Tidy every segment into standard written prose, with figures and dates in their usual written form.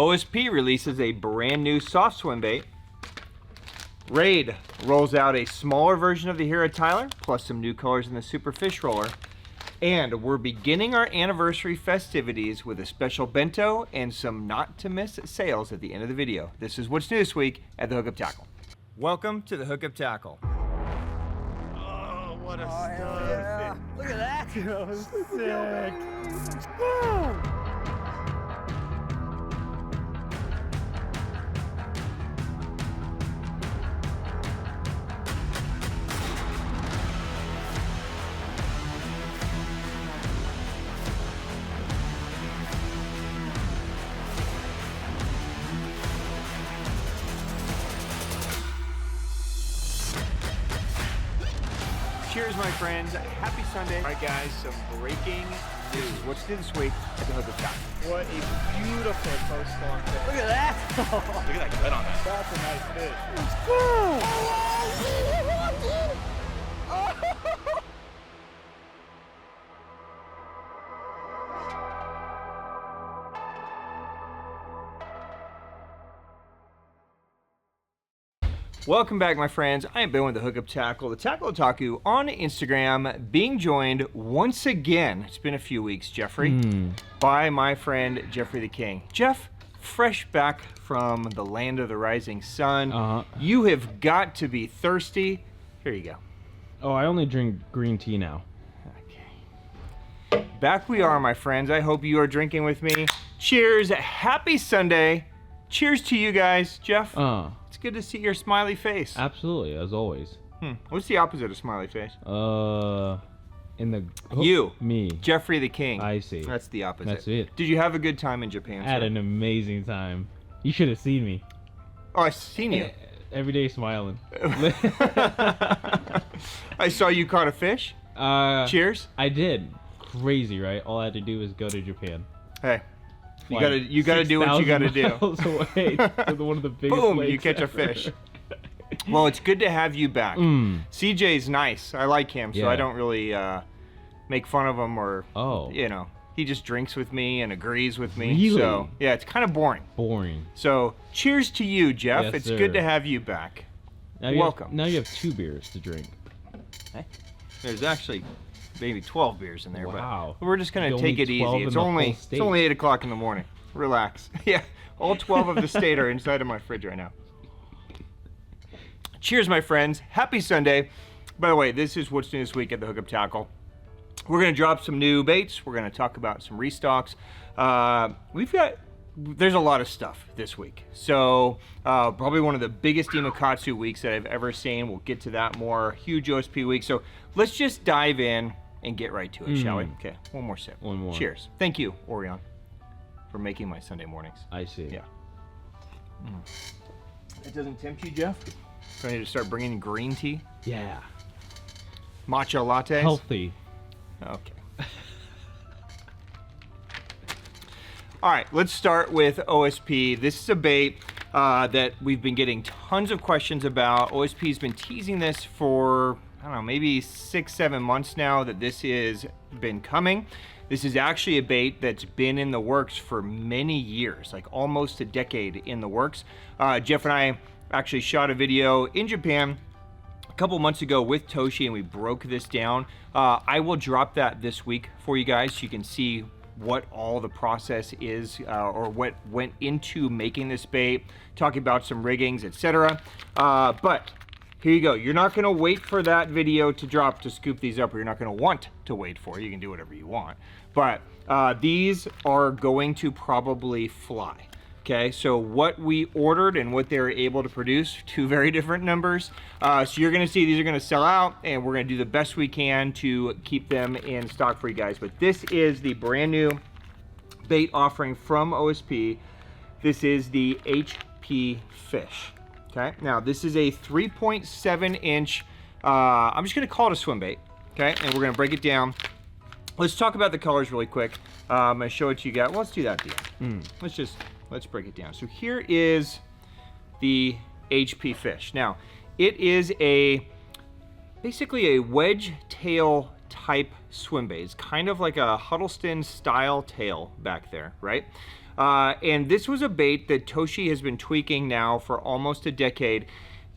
OSP releases a brand new soft swim bait. Raid rolls out a smaller version of the Hira Tailor, plus some new colors in the Super Fish Roller. And we're beginning our anniversary festivities with a special bento and some not to miss sales at the end of the video. This is what's new this week at the Hookup Tackle. Welcome to the Hookup Tackle. Oh, what a stud. Yeah. Look at that. That was sick. Woo! Cheers, my friends. Happy Sunday. All right, guys, some breaking news. What's new this week at the Hookup Tackle? What a beautiful post-storm fish. Look at that. Look at that gut on that. That's a nice fish. Welcome back, my friends. I am Ben with the Hookup Tackle, the Tackle Otaku on Instagram, being joined once again, it's been a few weeks, Jeffrey, by my friend Jeffrey the King. Jeff, fresh back from the land of the rising sun. You have got to be thirsty. Here you go. Oh, I only drink green tea now. Okay. Back we are, my friends. I hope you are drinking with me. Cheers. Happy Sunday. Cheers to you guys. Jeff? It's good to see your smiley face. Absolutely, as always. What's the opposite of smiley face? Me. Jeffrey the King. I see. That's the opposite. That's it. Did you have a good time in Japan? I had an amazing time. You should have seen me. Oh, I've seen you. Every day smiling. I saw you caught a fish. Cheers. I did. Crazy, right? All I had to do was go to Japan. Hey. You gotta do what you gotta do. Away to one of the biggest Boom! lakes You catch a ever. fish. Well, it's good to have you back. CJ's nice. I like him, so I don't really make fun of him or you know. He just drinks with me and agrees with me. Really? So yeah, it's kind of boring. Boring. So cheers to you, Jeff. Yes, it's sir. good to have you back. Welcome. Now you have 2 beers to drink. Hey, there's actually maybe 12 beers in there, wow. but we're just gonna Only take it 12 easy. in It's the whole only state. 8 o'clock in the morning. Relax. Yeah, all 12 of the state are inside of my fridge right now. Cheers, my friends. Happy Sunday. By the way, this is what's new this week at the Hookup Tackle. We're gonna drop some new baits. We're gonna talk about some restocks. There's a lot of stuff this week. So probably one of the biggest Imakatsu weeks that I've ever seen. We'll get to that more. Huge OSP week. So let's just dive in and get right to it, shall we? Okay, one more sip. One more. Cheers. Thank you, Orion, for making my Sunday mornings. I see. Yeah. It doesn't tempt you, Jeff? Do I need to start bringing green tea? Yeah. Matcha lattes? Healthy. Okay. All right, let's start with OSP. This is a bait that we've been getting tons of questions about. OSP's been teasing this for, I don't know, maybe 6-7 months now that this has been coming. This is actually a bait that's been in the works for many years, like almost a decade in the works. Jeff and I actually shot a video in Japan a couple months ago with Toshi, and we broke this down. I will drop that this week for you guys so you can see what all the process is or what went into making this bait, talking about some riggings, etc. But here you go. You're not going to wait for that video to drop to scoop these up, or you're not going to want to wait for it. You can do whatever you want. But these are going to probably fly. Okay, so what we ordered and what they were able to produce, 2 very different numbers. So you're gonna see these are gonna sell out, and we're gonna do the best we can to keep them in stock for you guys. But this is the brand new bait offering from OSP. This is the HP Fish. Okay, now this is a 3.7 inch, I'm just gonna call it a swim bait. Okay, and we're gonna break it down. Let's talk about the colors really quick. I'm gonna show it to you guys. Well, let's do that at the end. Let's break it down. So here is the HP Fish. Now, it is basically a wedge tail type swim bait. It's kind of like a Huddleston style tail back there, right? And this was a bait that Toshi has been tweaking now for almost a decade.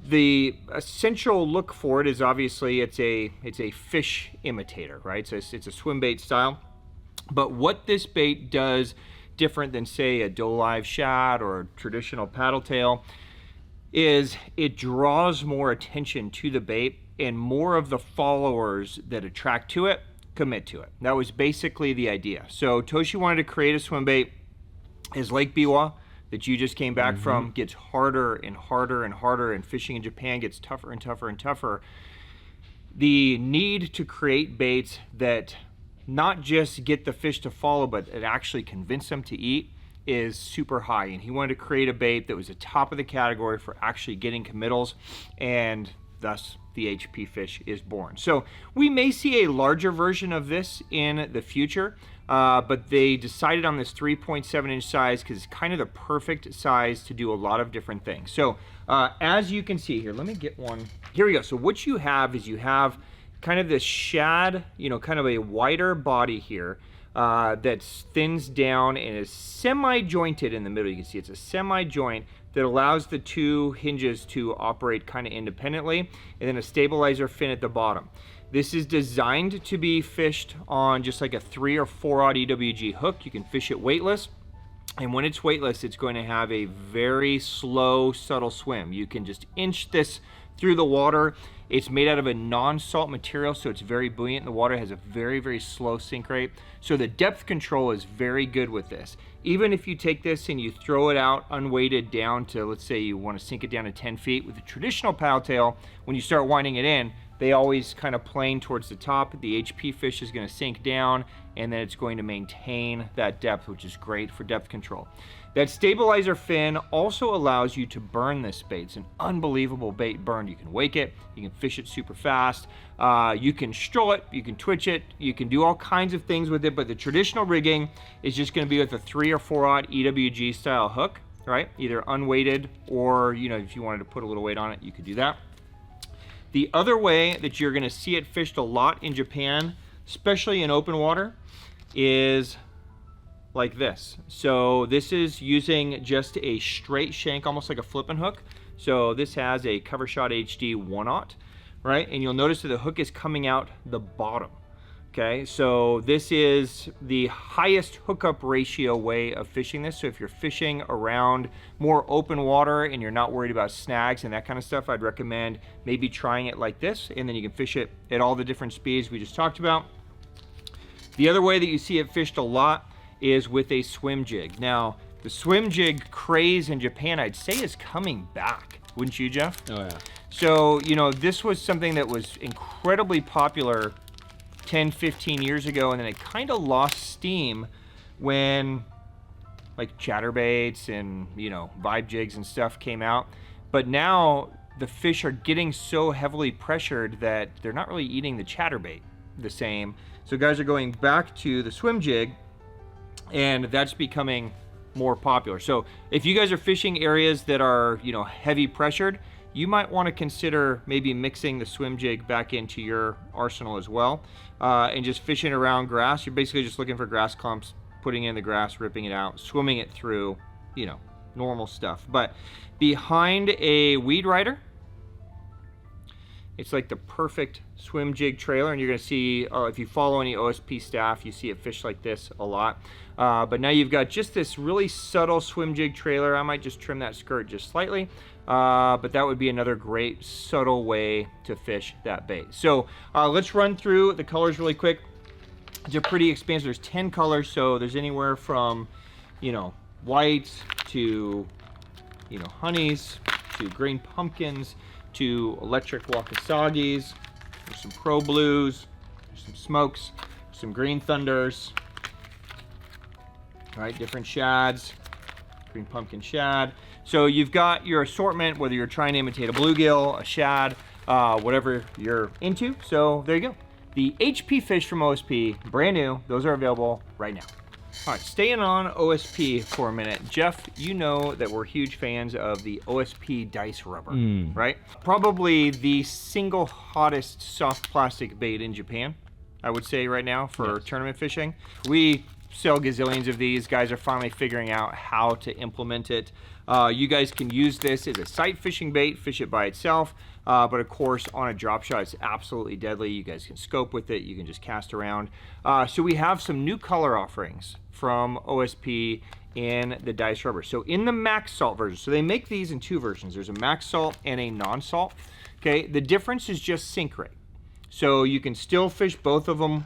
The essential look for it is obviously it's a fish imitator, right? So it's a swim bait style. But what this bait does different than, say, a doe live shad or a traditional paddle tail is it draws more attention to the bait, and more of the followers that attract to it commit to it. That was basically the idea. So Toshi wanted to create a swim bait. His Lake Biwa that you just came back from gets harder and harder and harder, and fishing in Japan gets tougher and tougher and tougher. The need to create baits that not just get the fish to follow, but it actually convince them to eat is super high. And he wanted to create a bait that was the top of the category for actually getting committals, and thus the HP Fish is born. So we may see a larger version of this in the future, but they decided on this 3.7 inch size because it's kind of the perfect size to do a lot of different things. So as you can see here, let me get one. Here we go. So what you have is you have kind of this shad, you know, kind of a wider body here that thins down and is semi-jointed in the middle. You can see it's a semi-joint that allows the two hinges to operate kind of independently, and then a stabilizer fin at the bottom. This is designed to be fished on just like a 3 or 4-aught EWG hook. You can fish it weightless, and when it's weightless, it's going to have a very slow, subtle swim. You can just inch this through the water. It's made out of a non-salt material, so it's very buoyant in the water. It has a very, very slow sink rate. So the depth control is very good with this. Even if you take this and you throw it out unweighted down to, let's say you want to sink it down to 10 feet, with a traditional paddle tail, when you start winding it in, they always kind of plane towards the top. The HP Fish is going to sink down, and then it's going to maintain that depth, which is great for depth control. That stabilizer fin also allows you to burn this bait. It's an unbelievable bait burn. You can wake it, you can fish it super fast, you can stroll it, you can twitch it, you can do all kinds of things with it, but the traditional rigging is just going to be with a 3 or 4-aught EWG style hook, right? Either unweighted, or, you know, if you wanted to put a little weight on it, you could do that. The other way that you're going to see it fished a lot in Japan, especially in open water, is like this. So this is using just a straight shank, almost like a flipping hook. So this has a Cover Shot HD 1/0, right? And you'll notice that the hook is coming out the bottom. Okay, so this is the highest hookup ratio way of fishing this. So if you're fishing around more open water and you're not worried about snags and that kind of stuff, I'd recommend maybe trying it like this, and then you can fish it at all the different speeds we just talked about. The other way that you see it fished a lot is with a swim jig. Now, the swim jig craze in Japan, I'd say, is coming back. Wouldn't you, Jeff? Oh, yeah. So, you know, this was something that was incredibly popular 10, 15 years ago, and then it kind of lost steam when like chatterbaits and, you know, vibe jigs and stuff came out. But now the fish are getting so heavily pressured that they're not really eating the chatterbait the same. So guys are going back to the swim jig, and that's becoming more popular. So if you guys are fishing areas that are, you know, heavy pressured, you might want to consider maybe mixing the swim jig back into your arsenal as well, and just fishing around grass. You're basically just looking for grass clumps, putting in the grass, ripping it out, swimming it through, you know, normal stuff. But behind a weed rider, it's like the perfect swim jig trailer, and you're going to see, if you follow any OSP staff, you see it fish like this a lot. But now you've got just this really subtle swim jig trailer. I might just trim that skirt just slightly, but that would be another great subtle way to fish that bait. So let's run through the colors really quick. They're pretty expansive. There's 10 colors, so there's anywhere from, you know, whites to, you know, honeys to green pumpkins to electric wakasagis. There's some pro blues, there's some smokes, some green thunders. All right, different shads, green pumpkin shad. So you've got your assortment, whether you're trying to imitate a bluegill, a shad, whatever you're into. So there you go. The HP Fish from OSP, brand new. Those are available right now. All right, staying on OSP for a minute. Jeff, you know that we're huge fans of the OSP Dice Rubber, right? Probably the single hottest soft plastic bait in Japan. I would say, right now for tournament fishing. We sell gazillions of these. Guys are finally figuring out how to implement it. You guys can use this as a sight fishing bait, fish it by itself, but of course on a drop shot it's absolutely deadly. You guys can scope with it, you can just cast around. So we have some new color offerings from OSP in the Dice Rubber. So in the max salt version, so they make these in two versions. There's a max salt and a non-salt. Okay, the difference is just sink rate. So you can still fish both of them,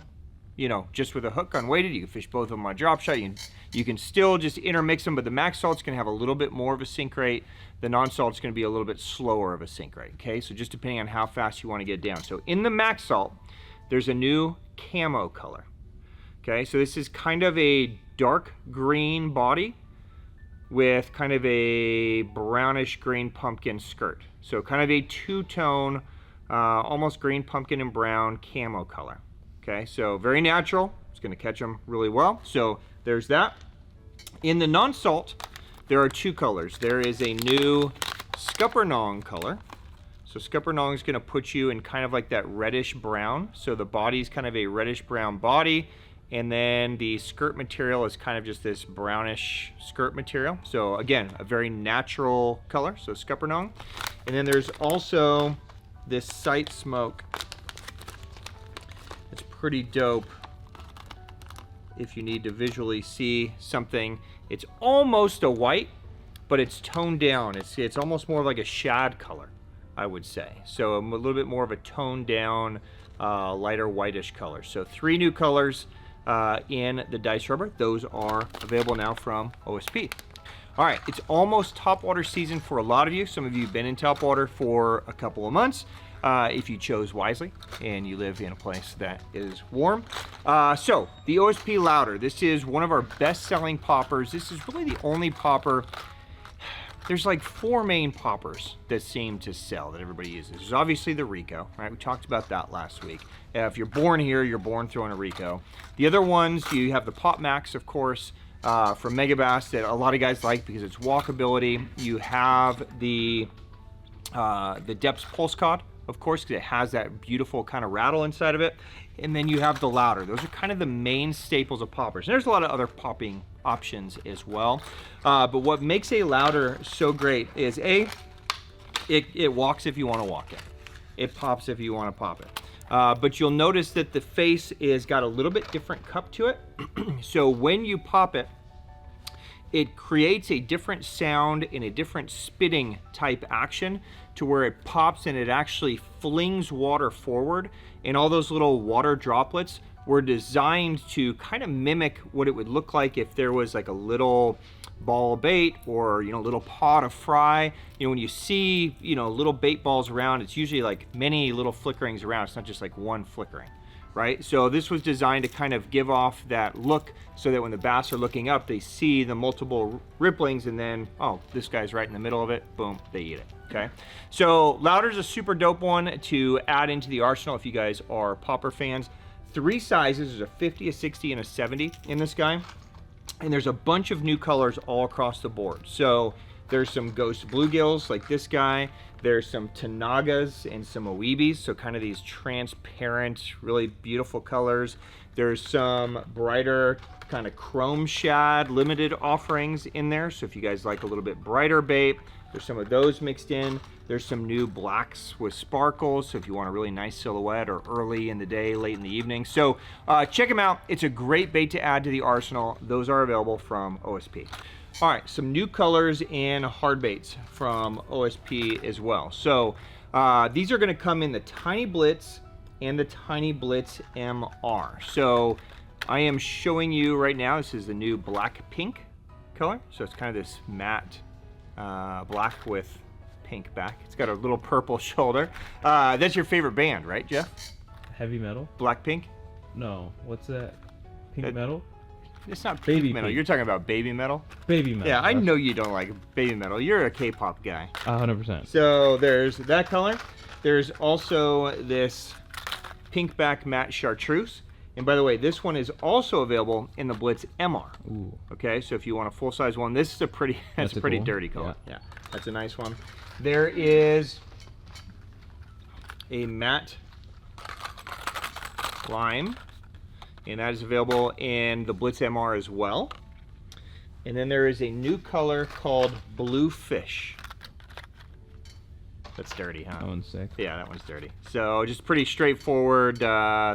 you know, just with a hook unweighted. You can fish both of them on drop shot. You can still just intermix them, but the max salt's gonna have a little bit more of a sink rate. The non-salt's gonna be a little bit slower of a sink rate, okay? So just depending on how fast you wanna get down. So in the max salt, there's a new camo color, okay? So this is kind of a dark green body with kind of a brownish green pumpkin skirt. So kind of a two-tone, almost green pumpkin and brown camo color. Okay, so very natural. It's going to catch them really well. So there's that. In the non-salt, there are two colors. There is a new Scuppernong color. So Scuppernong is going to put you in kind of like that reddish brown. So the body's kind of a reddish brown body, and then the skirt material is kind of just this brownish skirt material. So again, a very natural color. So Scuppernong. And then there's also this Sight Smoke. It's pretty dope if you need to visually see something. It's almost a white, but it's toned down. It's almost more like a shad color, I would say. So a little bit more of a toned down, lighter whitish color. So 3 new colors in the Dice Rubber. Those are available now from OSP. All right, it's almost topwater season for a lot of you. Some of you have been in topwater for a couple of months. If you chose wisely and you live in a place that is warm. So the OSP Louder, this is one of our best-selling poppers. This is really the only popper. There's like 4 main poppers that seem to sell that everybody uses. There's obviously the Rico, right? We talked about that last week. If you're born here, you're born throwing a Rico. The other ones, you have the Pop Max, of course, from Megabass that a lot of guys like because it's walkability. You have the Deps Pulse Cod, of course, because it has that beautiful kind of rattle inside of it. And then you have the Louder. Those are kind of the main staples of poppers. And there's a lot of other popping options as well. But what makes a Louder so great is it walks if you want to walk it. It pops if you want to pop it. But you'll notice that the face is got a little bit different cup to it. So when you pop it, it creates a different sound and a different spitting type action to where it pops and it actually flings water forward, and all those little water droplets were designed to kind of mimic what it would look like if there was like a little ball of bait or, you know, little pot of fry. You know, when you see, you know, little bait balls around, it's usually like many little flickerings around. It's not just like one flickering, right? So this was designed to kind of give off that look so that when the bass are looking up, they see the multiple ripplings and then, oh, this guy's right in the middle of it, boom, they eat it, okay? So Louder's a super dope one to add into the arsenal if you guys are popper fans. 3 sizes, there's a 50, a 60, and a 70 in this guy. And there's a bunch of new colors all across the board. So there's some ghost bluegills like this guy. There's some Tanagas and some Oebis, so kind of these transparent, really beautiful colors. There's some brighter kind of chrome shad limited offerings in there. So if you guys like a little bit brighter bait, there's some of those mixed in. There's some new blacks with sparkles, so if you want a really nice silhouette or early in the day, late in the evening. So check them out. It's a great bait to add to the arsenal. Those are available from OSP. All right, some new colors and hard baits from OSP as well. So these are gonna come in the Tiny Blitz and the Tiny Blitz MR. So I am showing you right now, this is the new black pink color. So it's kind of this matte black with pink back. It's got a little purple shoulder. That's your favorite band, right, Jeff? Heavy metal? Blackpink? No. What's that? Pink metal? It's not pink Baby metal. pink. You're talking about baby metal? Baby metal. Yeah, I know you don't like baby metal. You're a K-pop guy. 100%. So there's that color. There's also this pink back matte chartreuse. And by the way, this one is also available in the Blitz MR. Ooh. Okay, so if you want a full-size one, this is a pretty, that's a pretty cool. dirty color. Yeah. Yeah, that's a nice one. There is a matte lime. and that is available in the Blitz MR as well. And then there is a new color called Blue Fish. That's dirty, huh? That one's sick. Yeah, that one's dirty. So just pretty straightforward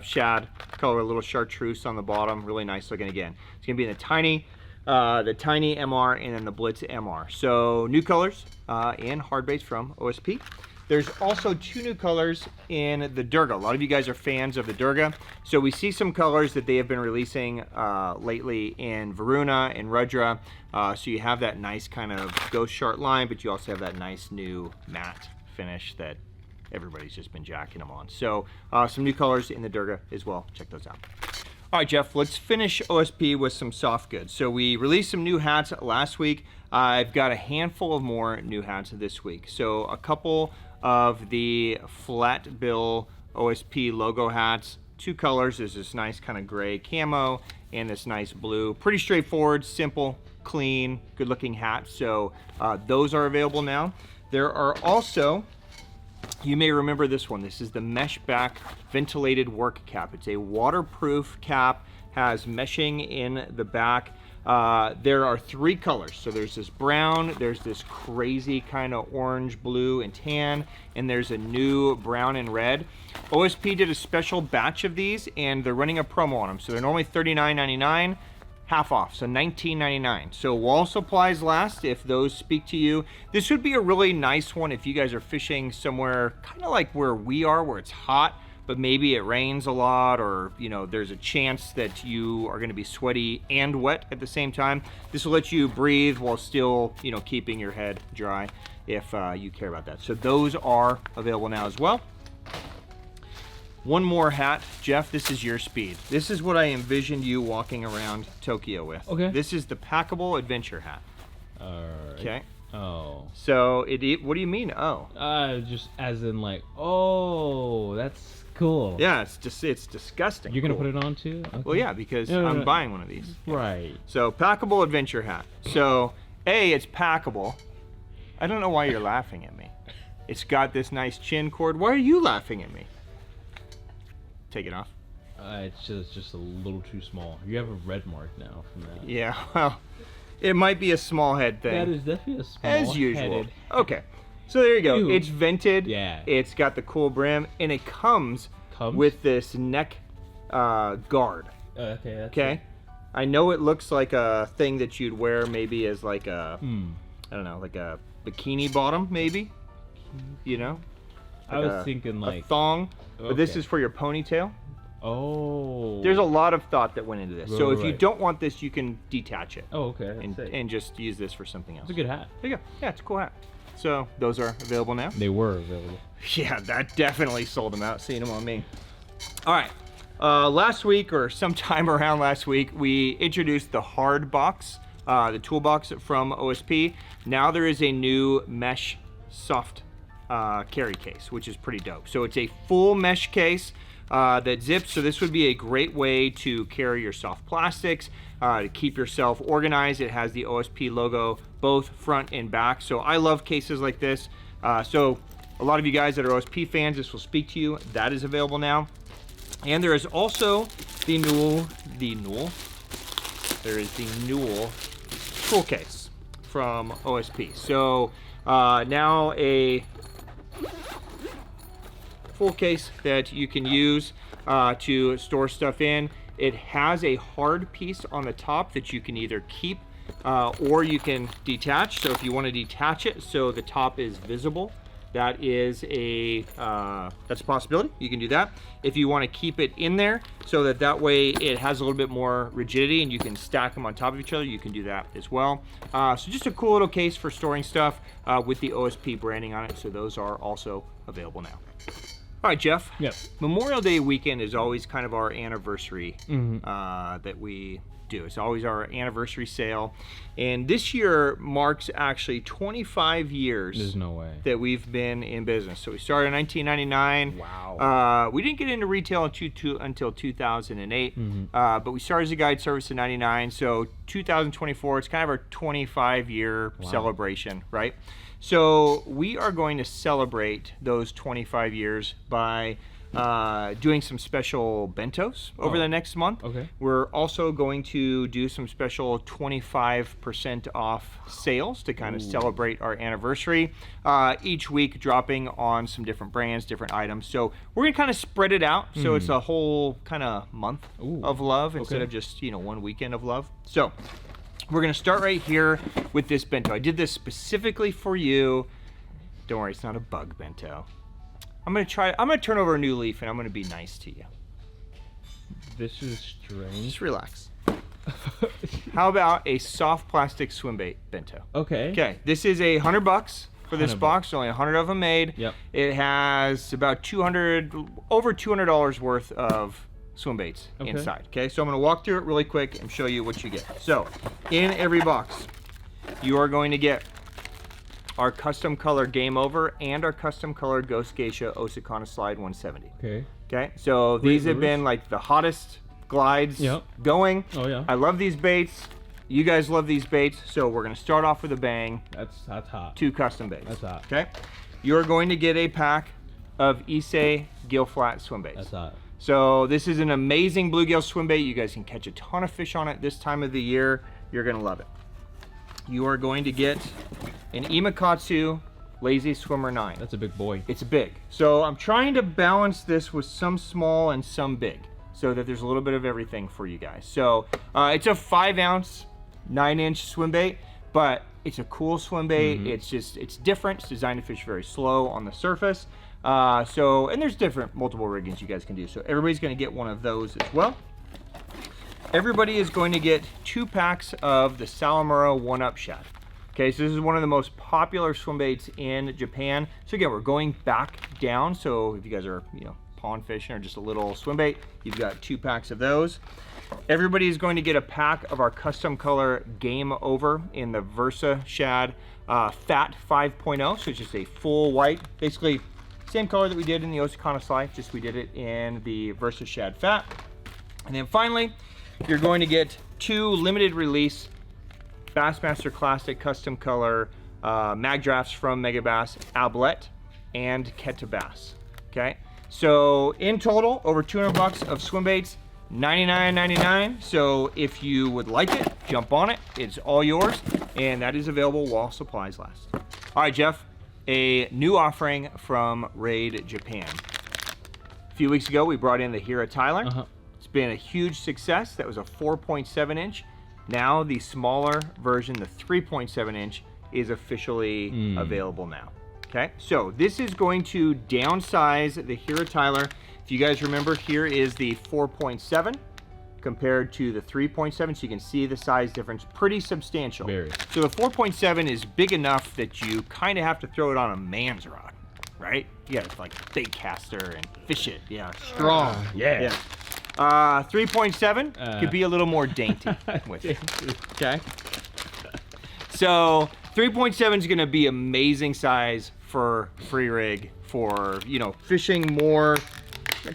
shad color, a little chartreuse on the bottom. Really nice looking again. It's gonna be in the tiny MR and then the Blitz MR. So new colors and hard baits from OSP. There's also 2 new colors in the Durga. A lot of you guys are fans of the Durga. So we see some colors that they have been releasing lately in Varuna and Rudra. So you have that nice kind of ghost shark line, but you also have that nice new matte finish that everybody's just been jacking them on. So some new colors in the Durga as well. Check those out. All right, Jeff, let's finish OSP with some soft goods. So we released some new hats last week. I've got a handful of more new hats this week. So a couple of the flat bill OSP logo hats, 2 colors. There's this nice kind of gray camo and this nice blue. Pretty straightforward, simple, clean, good looking hat. So those are available now. There are also, you may remember this one. This is the mesh back ventilated work cap. It's a waterproof cap, has meshing in the back. There are 3 colors. So there's this brown, there's this crazy kind of orange, blue, and tan, and there's a new brown and red. OSP did a special batch of these, and they're running a promo on them. So they're normally $39.99, half off, so $19.99. So while supplies last, if those speak to you, this would be a really nice one if you guys are fishing somewhere kind of like where we are, where it's hot, but maybe it rains a lot, or there's a chance that you are going to be sweaty and wet at the same time. This will let you breathe while still keeping your head dry if you care about that. So those are available now as well. One more hat. Jeff, this is your speed. This is what I envisioned you walking around Tokyo with. Okay. This is the packable adventure hat. Alright. Okay. Oh. So what do you mean, oh? Just as in like, oh, that's cool. Yeah, it's disgusting. You're gonna cool. put it on too? Okay. Well, yeah, because I'm buying one of these. Right. So packable adventure hat. So it's packable. I don't know why you're laughing at me. It's got this nice chin cord. Why are you laughing at me? Take it off. It's just a little too small. You have a red mark now from that. Yeah, well, it might be a small head thing. That is definitely a small as usual. headed. Okay, so there you go. Ew. It's vented. Yeah. It's got the cool brim, and it comes with this neck guard. Okay. That's Okay. I know it looks like a thing that you'd wear maybe as like a, I don't know, like a bikini bottom maybe. I was thinking like a thong, but this Okay. is for your ponytail. Oh. There's a lot of thought that went into this. So if you Right. don't want this, you can detach it Oh, okay. That's sick. and just use this for something else. It's a good hat. There you go. Yeah, it's a cool hat. So those are available now. They were available. Yeah, that definitely sold them out. Seeing them on me. All right. Last week or sometime around last week, we introduced the hard box, the toolbox from OSP. Now there is a new mesh soft carry case, which is pretty dope. So it's a full mesh case that zips. So this would be a great way to carry your soft plastics, to keep yourself organized. It has the OSP logo both front and back. So I love cases like this. So a lot of you guys that are OSP fans, this will speak to you. That is available now. And there is also the Newell tool case from OSP. So now a full case that you can use to store stuff in. It has a hard piece on the top that you can either keep or you can detach. So if you want to detach it so the top is visible, that is that's a possibility. You can do that. If you want to keep it in there so that way it has a little bit more rigidity and you can stack them on top of each other, you can do that as well. So just a cool little case for storing stuff with the OSP branding on it. So those are also available now. All right, Jeff. Yep. Memorial Day weekend is always kind of our anniversary that we do. It's always our anniversary sale. And this year marks actually 25 years There's no way. that we've been in business. So we started in 1999. Wow. We didn't get into retail until 2008, but we started as a guide service in 99. So 2024, it's kind of our 25-year celebration, right? So we are going to celebrate those 25 years by doing some special bentos over the next month. Okay. We're also going to do some special 25% off sales to kind of celebrate our anniversary. Each week dropping on some different brands, different items. So we're gonna kind of spread it out so it's a whole kind of month of love instead of just, you know, one weekend of love. So we're gonna start right here with this bento. I did this specifically for you. Don't worry, it's not a bug bento. I'm gonna turn over a new leaf and I'm gonna be nice to you. This is strange. Just relax. How about a soft plastic Swimbait bento? Okay. Okay, this is $100 for this box. Only 100 of them made. Yep. It has about over $200 worth of swimbaits inside. Okay, so I'm gonna walk through it really quick and show you what you get. So, in every box, you are going to get our custom color Game Over and our custom color Ghost Geisha Osakana Slide 170. Okay. Okay, so these have been like the hottest glides going. Oh yeah. I love these baits. You guys love these baits, so we're gonna start off with a bang. That's hot. 2 custom baits. That's hot. Okay, you're going to get a pack of Issei gill flat swim baits. That's hot. So this is an amazing bluegill swim bait. You guys can catch a ton of fish on it this time of the year. You're gonna love it. You are going to get an Imakatsu Lazy Swimmer 9. That's a big boy. It's big. So I'm trying to balance this with some small and some big so that there's a little bit of everything for you guys. So it's a 5-ounce, 9-inch swim bait, but it's a cool swim bait. It's different. It's designed to fish very slow on the surface. And there's different multiple riggings you guys can do. So everybody's gonna get one of those as well. Everybody is going to get 2 packs of the Salamura 1-Up Shad. Okay, so this is one of the most popular swim baits in Japan. So again, we're going back down. So if you guys are, you know, pond fishing or just a little swim bait, you've got 2 packs of those. Everybody is going to get a pack of our custom color Game Over in the Versa Shad Fat 5.0. So it's just a full white, basically same color that we did in the Osakana Slide, just we did it in the Versa Shad Fat. And then finally, you're going to get 2 limited release Bassmaster Classic custom color mag drafts from Megabass, Ablette, and Keta Bass. Okay, so in total, over $200 of swim baits, $99.99. So if you would like it, jump on it. It's all yours, and that is available while supplies last. All right, Jeff, a new offering from Raid Japan. A few weeks ago, we brought in the Hira Tailor. It's been a huge success. That was a 4.7-inch. Now the smaller version, the 3.7-inch, is officially available now. Okay, so this is going to downsize the Hira Tailor. If you guys remember, here is the 4.7 compared to the 3.7, so you can see the size difference, pretty substantial. Very. So the 4.7 is big enough that you kind of have to throw it on a man's rod, right? You got like a bait caster and fish it, strong. 3.7 could be a little more dainty with it. Okay. So 3.7 is going to be amazing size for free rig, for, you know, fishing more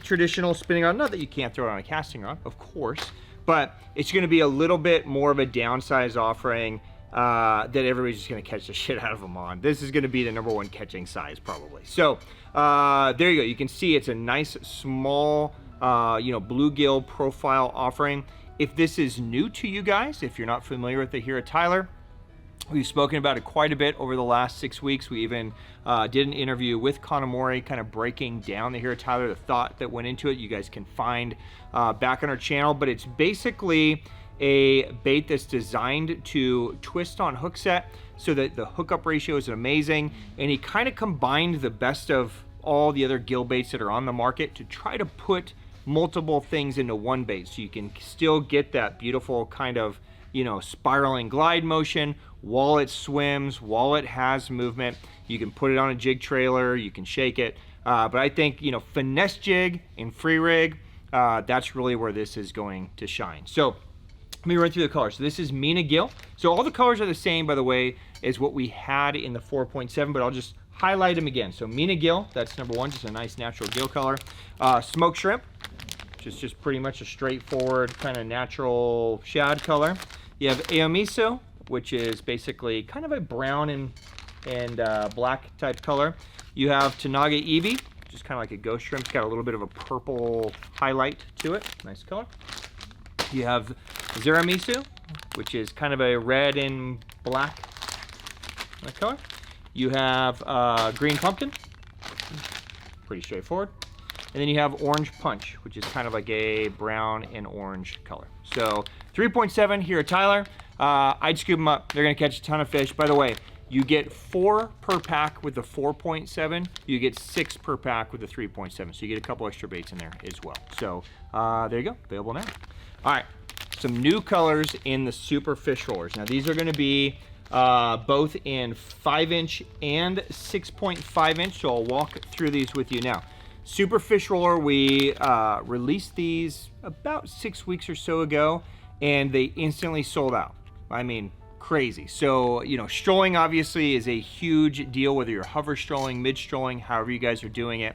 traditional spinning rod. Not that you can't throw it on a casting rod, of course, but it's going to be a little bit more of a downsize offering that everybody's just going to catch the shit out of them on. This is going to be the #1 catching size probably. So there you go. You can see it's a nice small bluegill profile offering. If this is new to you guys, if you're not familiar with the Hira Tailor, we've spoken about it quite a bit over the last 6 weeks. We even did an interview with Kanamori, kind of breaking down the Hira Tailor, the thought that went into it. You guys can find back on our channel, but it's basically a bait that's designed to twist on hook set so that the hookup ratio is amazing. And he kind of combined the best of all the other gill baits that are on the market to try to put multiple things into one bait, so you can still get that beautiful kind of, you know, spiraling glide motion while it swims, while it has movement. You can put it on a jig trailer, you can shake it, but I think, you know, finesse jig and free rig, that's really where this is going to shine. So let me run through the colors. So this is Mina Gill. So all the colors are the same, by the way, as what we had in the 4.7, but I'll just highlight them again. So Mina Gill, that's #1, just a nice natural gill color. Smoke Shrimp, which is just pretty much a straightforward kind of natural shad color. You have Aomiso, which is basically kind of a brown and black type color. You have Tanaga Eevee, just kind of like a ghost shrimp. It's got a little bit of a purple highlight to it. Nice color. You have Ziramisu, which is kind of a red and black color. You have green pumpkin, pretty straightforward. And then you have orange punch, which is kind of like a brown and orange color. So 3.7 here at Tailor. I'd scoop them up. They're gonna catch a ton of fish. By the way, you get 4 per pack with the 4.7. You get 6 per pack with the 3.7. So you get a couple extra baits in there as well. So there you go, available now. All right, some new colors in the Super Fish Rollers. Now these are gonna be both in 5-inch and 6.5-inch. So I'll walk through these with you now. Super Fish Roller, we released these about 6 weeks or so ago, and they instantly sold out. I mean, crazy. So, you know, strolling obviously is a huge deal, whether you're hover strolling, mid strolling, however you guys are doing it.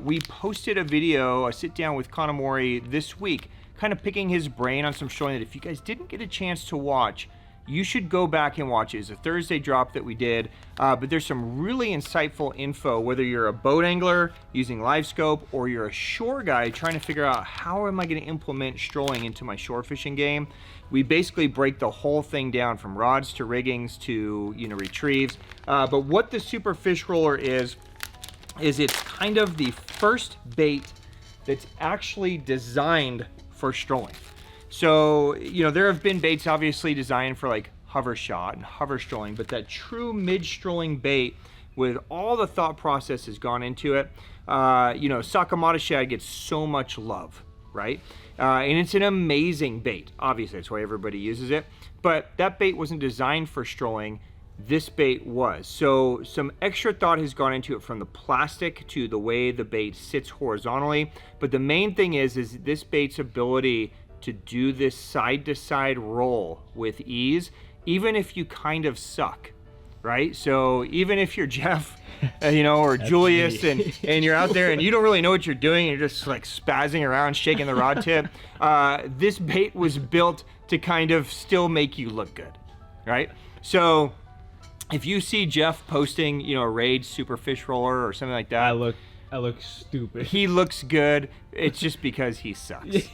We posted a video, a sit down with Kanamori this week, kind of picking his brain on some strolling that if you guys didn't get a chance to watch, you should go back and watch it. It's a Thursday drop that we did, but there's some really insightful info, whether you're a boat angler using live scope or you're a shore guy trying to figure out how am I gonna implement strolling into my shore fishing game. We basically break the whole thing down from rods to riggings to, you know, retrieves. But what the Super Fish Roller is it's kind of the first bait that's actually designed for strolling. So, you know, there have been baits obviously designed for like hover shot and hover strolling, but that true mid strolling bait with all the thought process has gone into it. You know, Sakamata shad gets so much love, right? And it's an amazing bait. Obviously, that's why everybody uses it. But that bait wasn't designed for strolling. This bait was. So some extra thought has gone into it, from the plastic to the way the bait sits horizontally. But the main thing is this bait's ability to do this side-to-side roll with ease, even if you kind of suck, right? So even if you're Jeff, you know, or Julius, and you're out there and you don't really know what you're doing, and you're just like spazzing around, shaking the rod tip, this bait was built to kind of still make you look good, right? So if you see Jeff posting, you know, a Raid Super Fish Roller or something like that, I look stupid. He looks good. It's just because he sucks,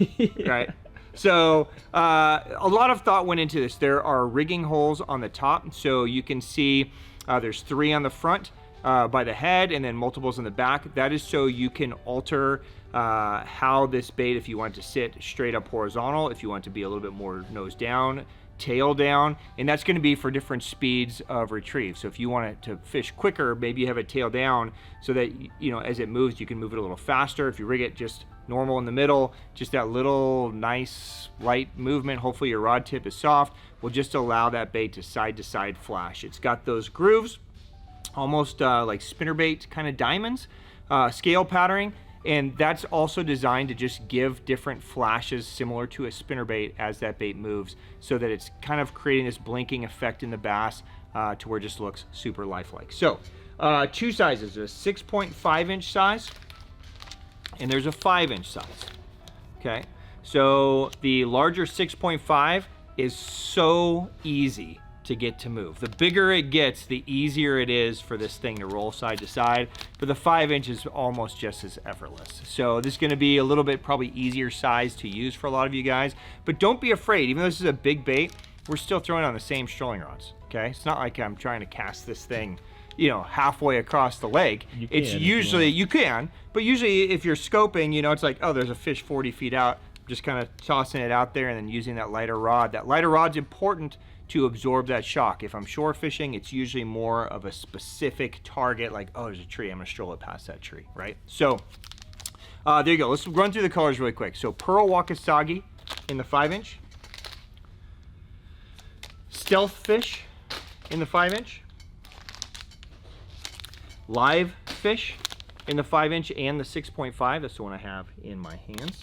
right? So a lot of thought went into this. There are rigging holes on the top, so you can see there's 3 on the front by the head, and then multiples in the back. That is so you can alter how this bait, if you want to sit straight up horizontal, if you want to be a little bit more nose down, tail down, and that's going to be for different speeds of retrieve. So if you want it to fish quicker, maybe you have it tail down so that, you know, as it moves, you can move it a little faster. If you rig it just normal in the middle, just that little nice light movement, hopefully your rod tip is soft, will just allow that bait to side flash. It's got those grooves, almost like spinnerbait kind of diamonds, scale patterning, and that's also designed to just give different flashes similar to a spinnerbait as that bait moves, so that it's kind of creating this blinking effect in the bass to where it just looks super lifelike. So 2 sizes, a 6.5-inch size, and there's a 5-inch size. Okay, so the larger 6.5 is so easy to get to move. The bigger it gets, the easier it is for this thing to roll side to side, but the 5-inch is almost just as effortless. So this is going to be a little bit probably easier size to use for a lot of you guys, but don't be afraid. Even though this is a big bait, we're still throwing on the same strolling rods. Okay, it's not like I'm trying to cast this thing, you know, halfway across the lake. It's usually, you can, but usually if you're scoping, you know, it's like, oh, there's a fish 40 feet out, just kind of tossing it out there and then using that lighter rod. That lighter rod's important to absorb that shock. If I'm shore fishing, it's usually more of a specific target, like, oh, there's a tree, I'm gonna stroll it past that tree, right? So there you go. Let's run through the colors really quick. So Pearl Wakasagi in the 5-inch, Stealth Fish in the 5-inch, Live Fish in the 5-inch and the 6.5. That's the one I have in my hands.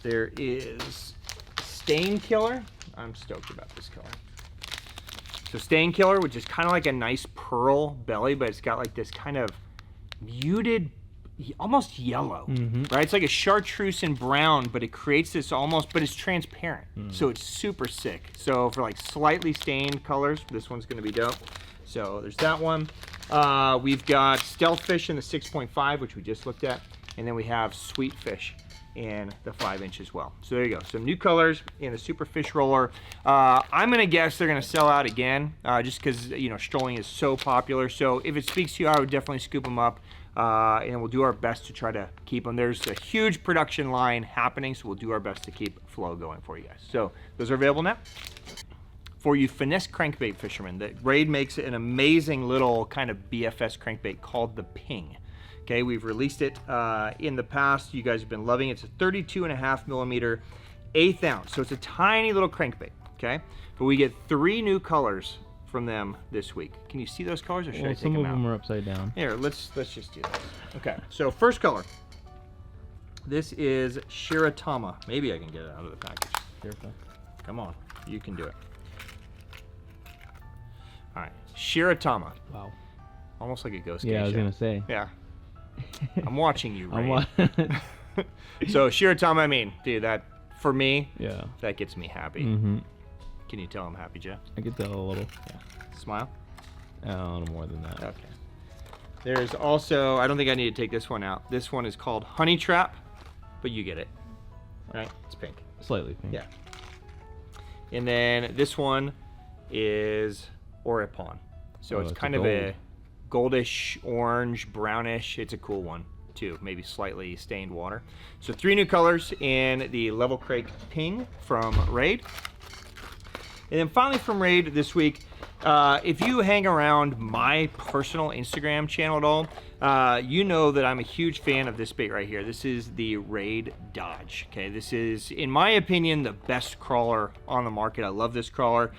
There is Stain Killer. I'm stoked about this color. So Stain Killer, which is kind of like a nice pearl belly, but it's got like this kind of muted, almost yellow, right? It's like a chartreuse and brown, but it creates this almost, but it's transparent. So it's super sick. So for like slightly stained colors, this one's gonna be dope. So there's that one. We've got Stealth Fish in the 6.5, which we just looked at, and then we have Sweet Fish in the 5-inch as well. So there you go, some new colors in the Super Fish Roller. I'm gonna guess they're gonna sell out again, just because, you know, strolling is so popular. So if it speaks to you, I would definitely scoop them up, and we'll do our best to try to keep them. There's a huge production line happening, so we'll do our best to keep flow going for you guys. So those are available now. For you finesse crankbait fishermen, the Raid makes an amazing little kind of BFS crankbait called the Ping. Okay, we've released it in the past. You guys have been loving it. It's a 32.5 millimeter, 1/8 ounce. So it's a tiny little crankbait, okay? But we get 3 new colors from them this week. Can you see those colors, or should I take them out? Some of them are upside down. Here, let's just do this. Okay, so first color. This is Shiratama. Maybe I can get it out of the package. Careful. Come on, you can do it. All right, Shiratama. Wow. Almost like a ghost. Yeah, I was gonna say. Yeah. I'm watching you, Ray. I'm So Shiratama, I mean, dude, that for me, yeah, that gets me happy. Mm-hmm. Can you tell I'm happy, Jeff? I can tell a little. Yeah. Smile. A little more than that. Okay. There's also, I don't think I need to take this one out. This one is called Honey Trap, but you get it, right? It's pink. Slightly pink. Yeah. And then this one is Oripon. So it's kind of a goldish, orange, brownish. It's a cool one too, maybe slightly stained water. So 3 new colors in the Level Crake Ping from Raid. And then finally from Raid this week, if you hang around my personal Instagram channel at all, you know that I'm a huge fan of this bait right here. This is the Raid Dodge. Okay, this is, in my opinion, the best crawler on the market. I love this crawler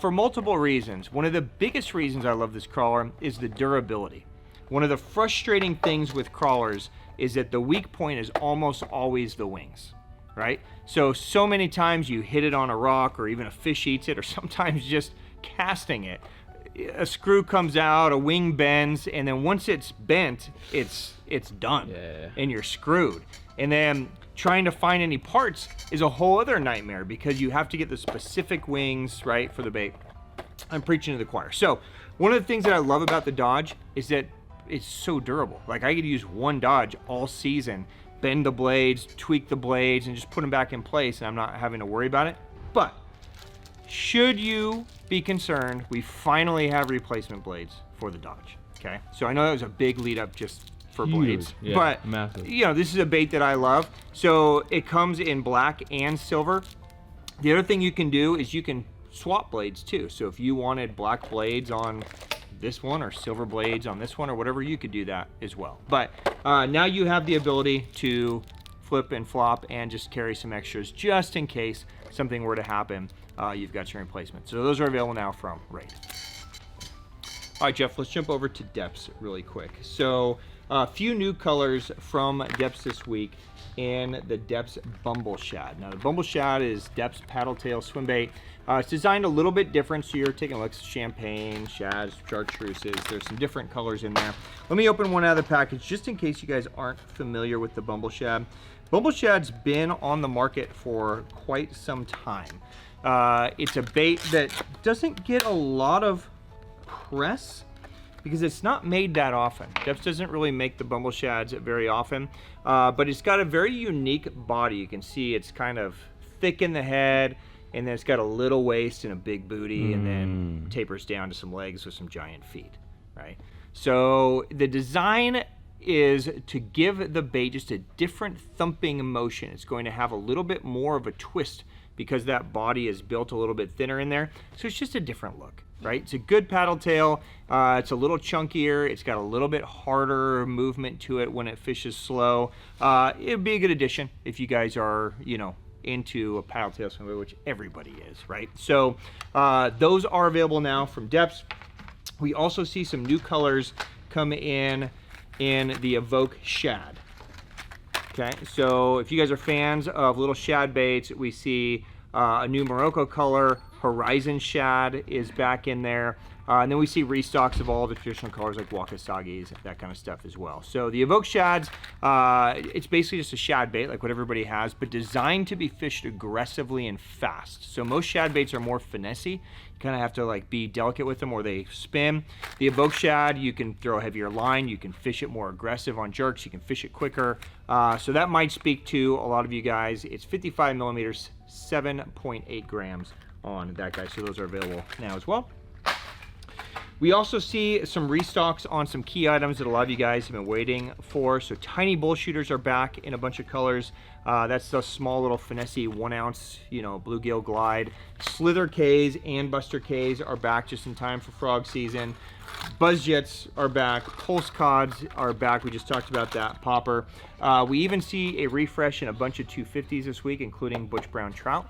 for multiple reasons. One of the biggest reasons I love this crawler is the durability. One of the frustrating things with crawlers is that the weak point is almost always the wings, right? So many times you hit it on a rock, or even a fish eats it, or sometimes just casting it, a screw comes out, a wing bends, and then once it's bent, it's done. Yeah. And you're screwed. And then trying to find any parts is a whole other nightmare, because you have to get the specific wings, right, for the bait. I'm preaching to the choir. So one of the things that I love about the Dodge is that it's so durable. Like, I could use one Dodge all season, bend the blades, tweak the blades, and just put them back in place, and I'm not having to worry about it. But should you be concerned, we finally have replacement blades for the Dodge. Okay, so I know that was a big lead up just for blades, Yeah, but massive. you know, this is a bait that I love. So it comes in black and silver. The other thing you can do is you can swap blades too. So if you wanted black blades on this one or silver blades on this one or whatever, you could do that as well. But now you have the ability to flip and flop and just carry some extras just in case something were to happen. You've got your replacement. So those are available now from Raid. All right, Jeff, let's jump over to Deps really quick. So a few new colors from Deps this week in the Deps Bumble Shad. Now the Bumble Shad is Deps paddle tail swim bait. It's designed a little bit different, so you're taking like champagne, shads, chartreuses. There's some different colors in there. Let me open one out of the package just in case you guys aren't familiar with the Bumble Shad. Bumble Shad's been on the market for quite some time. It's a bait that doesn't get a lot of press because it's not made that often. Deps doesn't really make the Bumble Shads very often, but it's got a very unique body. You can see it's kind of thick in the head, and then it's got a little waist and a big booty, and then tapers down to some legs with some giant feet, right? So the design is to give the bait just a different thumping motion. It's going to have a little bit more of a twist because that body is built a little bit thinner in there. So it's just a different look, right? It's a good paddle tail. It's a little chunkier. It's got a little bit harder movement to it when it fishes slow. It'd be a good addition if you guys are, you know, into a paddle tail swim bait, which everybody is, right? So those are available now from Deps. We also see some new colors come in the Evoke Shad. Okay, so if you guys are fans of little shad baits, we see a new Morocco color. Horizon Shad is back in there. And then we see restocks of all the traditional colors like Wakasagis, that kind of stuff as well. So the Evoke Shads, it's basically just a shad bait like what everybody has, but designed to be fished aggressively and fast. So most shad baits are more finessey. You kind of have to like be delicate with them or they spin. The Evoke Shad, you can throw a heavier line, you can fish it more aggressive on jerks, you can fish it quicker. So that might speak to a lot of you guys. It's 55 millimeters, 7.8 grams on that guy. So those are available now as well. We also see some restocks on some key items that a lot of you guys have been waiting for. So tiny Bullshooters are back in a bunch of colors. That's the small little finessey 1 ounce, you know, bluegill glide. Slither Ks and Buster Ks are back just in time for frog season. Buzzjets are back. Pulse Cods are back. We just talked about that popper. We even see a refresh in a bunch of 250s this week, including Butch Brown Trout.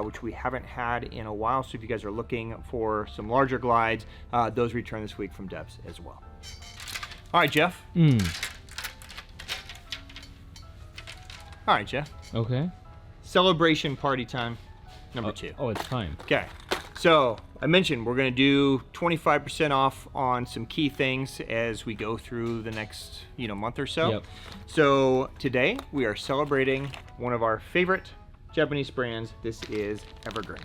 Which we haven't had in a while. So if you guys are looking for some larger glides, those return this week from Deps as well. All right, Jeff. All right, Jeff. Okay. Celebration party time number 2. Oh, it's time. Okay. So I mentioned we're going to do 25% off on some key things as we go through the next, month or so. Yep. So today we are celebrating one of our favorite Japanese brands. This is Evergreen.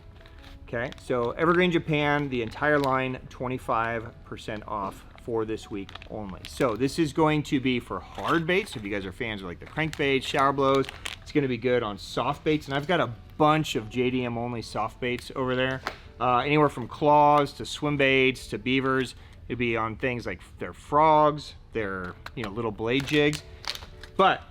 Okay, so Evergreen Japan, the entire line, 25% off for this week only. So this is going to be for hard baits. So if you guys are fans of like the crankbaits, shower blows, it's going to be good on soft baits. And I've got a bunch of JDM only soft baits over there. Anywhere from claws to swim baits to beavers. It'd be on things like their frogs, their little blade jigs. But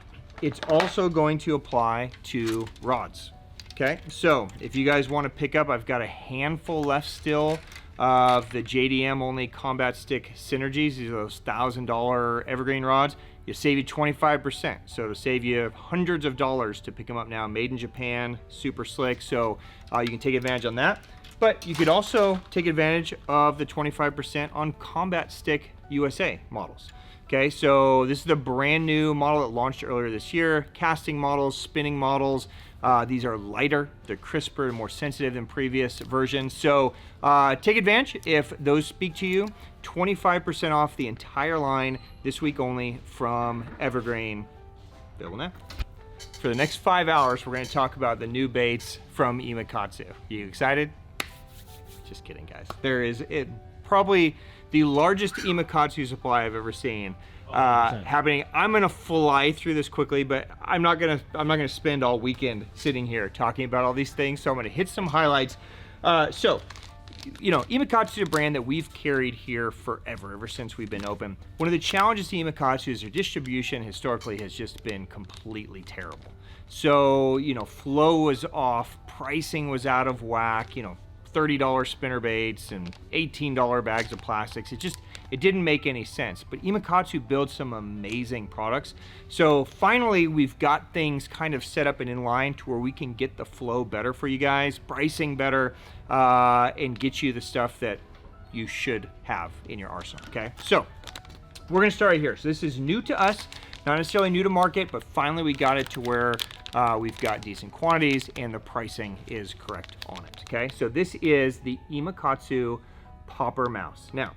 it's also going to apply to rods. Okay, so if you guys want to pick up, I've got a handful left still of the JDM only combat stick synergies. These are those $1,000 evergreen rods. You save you 25%. So to save you hundreds of dollars to pick them up now, made in Japan, super slick. So you can take advantage on that. But you could also take advantage of the 25% on Combat Stick USA models. Okay, so this is the brand new model that launched earlier this year. Casting models, spinning models. These are lighter, they're crisper, and more sensitive than previous versions. So take advantage if those speak to you. 25% off the entire line this week only from Evergreen. Available now. For the next 5 hours, we're going to talk about the new baits from Imakatsu. You excited? Just kidding, guys. There is probably the largest Imakatsu supply I've ever seen happening. I'm gonna fly through this quickly, but I'm not gonna spend all weekend sitting here talking about all these things. So I'm gonna hit some highlights. So, Imakatsu is a brand that we've carried here forever, ever since we've been open. One of the challenges to Imakatsu is their distribution historically has just been completely terrible. So, flow was off, pricing was out of whack, $30 spinner baits and $18 bags of plastics. It didn't make any sense. But Imakatsu builds some amazing products. So finally, we've got things kind of set up and in line to where we can get the flow better for you guys, pricing better, and get you the stuff that you should have in your arsenal, okay? So we're gonna start right here. So this is new to us, not necessarily new to market, but finally we got it to where we've got decent quantities and the pricing is correct on it, okay? So this is the Imakatsu Popper Mouse. Now,